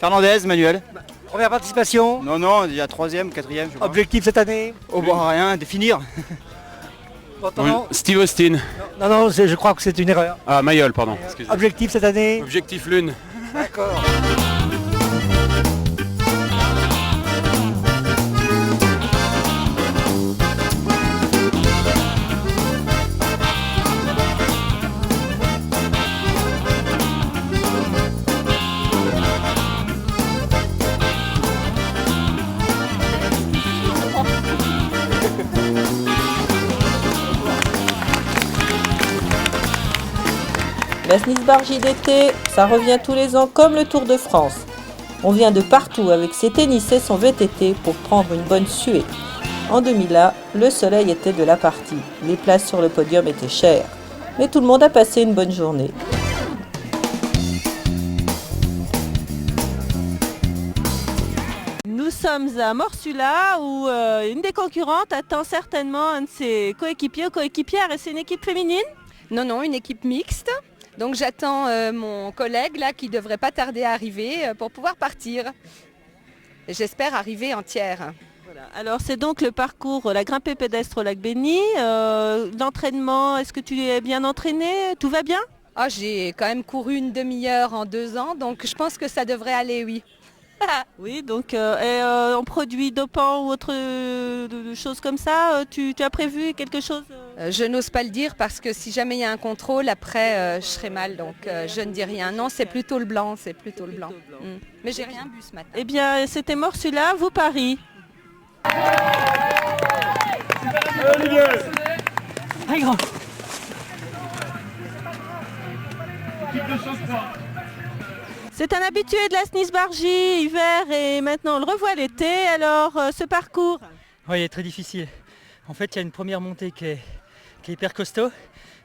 Fernandez, Manuel. Première participation. Non, déjà troisième, quatrième, je crois. Objectif cette année. Oh bah rien, de finir. Steve Austin. Non, je crois que c'est une erreur. Ah, Mayol, pardon. Excusez. Objectif cette année. Objectif Lune. D'accord. La Snisbargie d'été, ça revient tous les ans comme le Tour de France. On vient de partout avec ses tennis et son VTT pour prendre une bonne suée. En 2001, le soleil était de la partie. Les places sur le podium étaient chères. Mais tout le monde a passé une bonne journée. Nous sommes à Morsula où une des concurrentes attend certainement un de ses coéquipiers ou coéquipières. Et c'est une équipe féminine ? Non, une équipe mixte. Donc j'attends mon collègue là qui devrait pas tarder à arriver pour pouvoir partir. Et j'espère arriver entière. Voilà. Alors c'est donc le parcours, la grimpée pédestre au lac Béni. L'entraînement, est-ce que tu es bien entraîné ? Tout va bien ? Ah, j'ai quand même couru une demi-heure en 2 ans, donc je pense que ça devrait aller, oui. Oui, donc en produits dopants ou autre chose comme ça, tu as prévu quelque chose Je n'ose pas le dire parce que si jamais il y a un contrôle, après je serai mal, donc je ne dis rien. Non, c'est plutôt le blanc, Mais j'ai rien bu ce matin. Eh bien, c'était Morsula, vous Paris. Très grand. C'est un habitué de la Snisbargie, hiver, et maintenant on le revoit l'été. Alors, ce parcours ? Oui, il est très difficile. En fait, il y a une première montée qui est hyper costaud.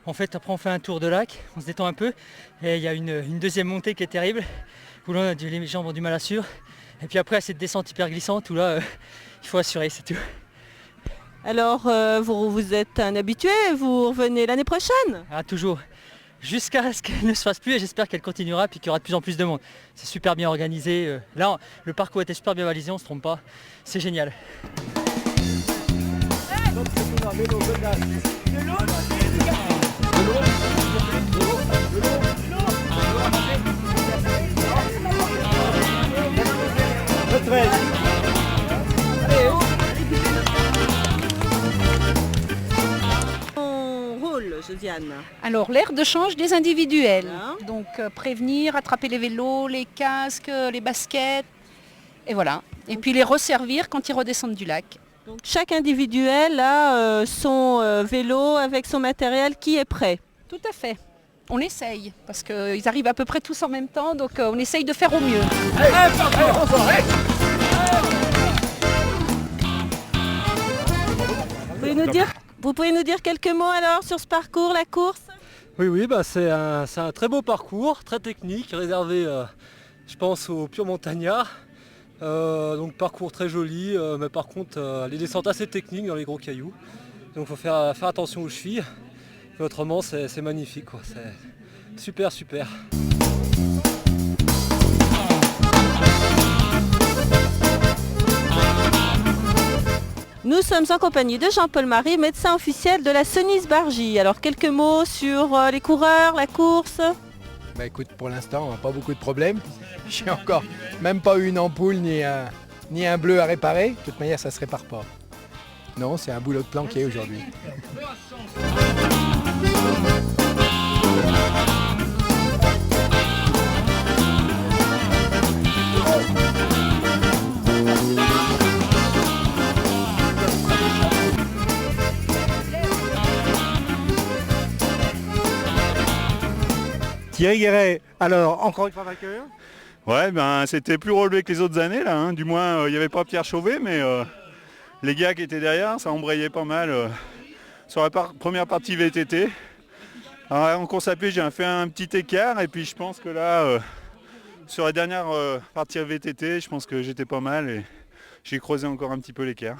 En fait, après, on fait un tour de lac, on se détend un peu. Et il y a une deuxième montée qui est terrible, où là, les jambes ont du mal à suivre. Et puis après, cette descente hyper glissante, où là, il faut assurer, c'est tout. Alors, vous êtes un habitué, vous revenez l'année prochaine ? Ah, toujours. Jusqu'à ce qu'elle ne se fasse plus et j'espère qu'elle continuera puis qu'il y aura de plus en plus de monde. C'est super bien organisé. Là, le parcours était super bien balisé, on ne se trompe pas. C'est génial. Josiane. Alors l'aire de change des individuels, Voilà. donc prévenir, attraper les vélos, les casques, les baskets, et voilà. Et puis les resservir quand ils redescendent du lac. Donc, chaque individuel a son vélo avec son matériel qui est prêt. Tout à fait. On essaye, parce qu'ils arrivent à peu près tous en même temps, donc on essaye de faire au mieux. Vous pouvez nous dire quelques mots alors sur ce parcours, la course ? Oui, c'est un très beau parcours, très technique, réservé, je pense, aux purs montagnards. Donc parcours très joli, mais par contre les descentes assez techniques dans les gros cailloux. Donc il faut faire attention aux chevilles. Mais autrement c'est magnifique, quoi. C'est super. Nous sommes en compagnie de Jean-Paul Marie, médecin officiel de la Snisbargie. Alors quelques mots sur les coureurs, la course ? Écoute, pour l'instant, on n'a pas beaucoup de problèmes. J'ai encore même pas eu une ampoule ni un bleu à réparer. De toute manière, ça ne se répare pas. Non, c'est un boulot de planqué aujourd'hui. Thierry Guéret, alors encore une fois vainqueur. Ouais, c'était plus relevé que les autres années là, hein. Du moins il n'y avait pas Pierre Chauvet, mais les gars qui étaient derrière, ça embrayait pas mal sur la première partie VTT. Alors, en course à pied, j'ai fait un petit écart et puis je pense que là, sur la dernière partie VTT, je pense que j'étais pas mal et j'ai creusé encore un petit peu l'écart.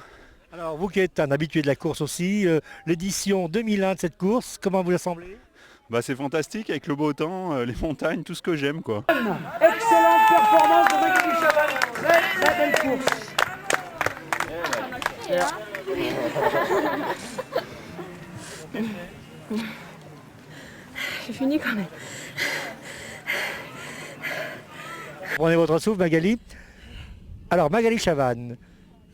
Alors vous qui êtes un habitué de la course aussi, l'édition 2001 de cette course, comment vous la semblez ? Bah, c'est fantastique avec le beau temps, les montagnes, tout ce que j'aime quoi. Excellente performance de Magali Chavannes, très très belle course. J'ai fini quand même. Prenez votre souffle Magali. Alors Magali Chavannes,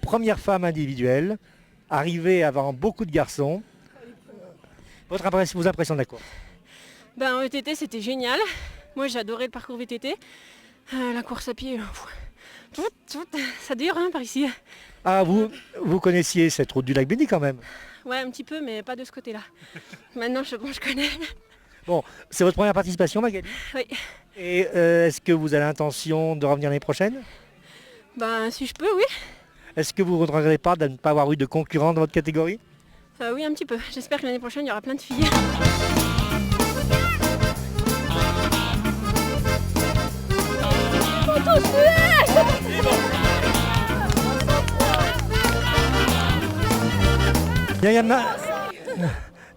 première femme individuelle, arrivée avant beaucoup de garçons. Vos impressions de la course? Ben, en VTT c'était génial. Moi j'ai adoré le parcours VTT. La course à pied, ça dure hein, par ici. Ah, vous connaissiez cette route du lac Béni quand même? Ouais, un petit peu, mais pas de ce côté-là. Maintenant je connais. Bon, c'est votre première participation Magali? Oui. Et est-ce que vous avez l'intention de revenir l'année prochaine? Ben si je peux, oui. Est-ce que vous ne regrettez pas de ne pas avoir eu de concurrents dans votre catégorie? Oui, un petit peu. J'espère que l'année prochaine il y aura plein de filles.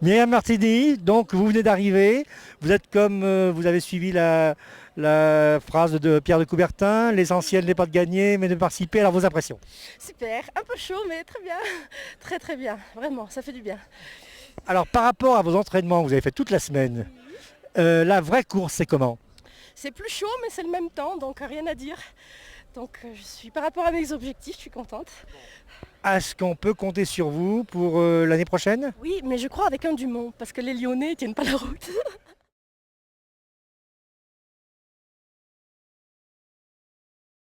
Myriam Martini, donc vous venez d'arriver, vous êtes comme vous avez suivi la phrase de Pierre de Coubertin, l'essentiel n'est pas de gagner mais de participer, alors vos impressions? Super, un peu chaud mais très bien, très très bien, vraiment, ça fait du bien. Alors par rapport à vos entraînements que vous avez fait toute la semaine, la vraie course c'est comment? C'est plus chaud mais c'est le même temps, donc rien à dire. Donc par rapport à mes objectifs, je suis contente. Est-ce qu'on peut compter sur vous pour l'année prochaine? Oui, mais je crois avec un Dumont, parce que les Lyonnais ne tiennent pas la route.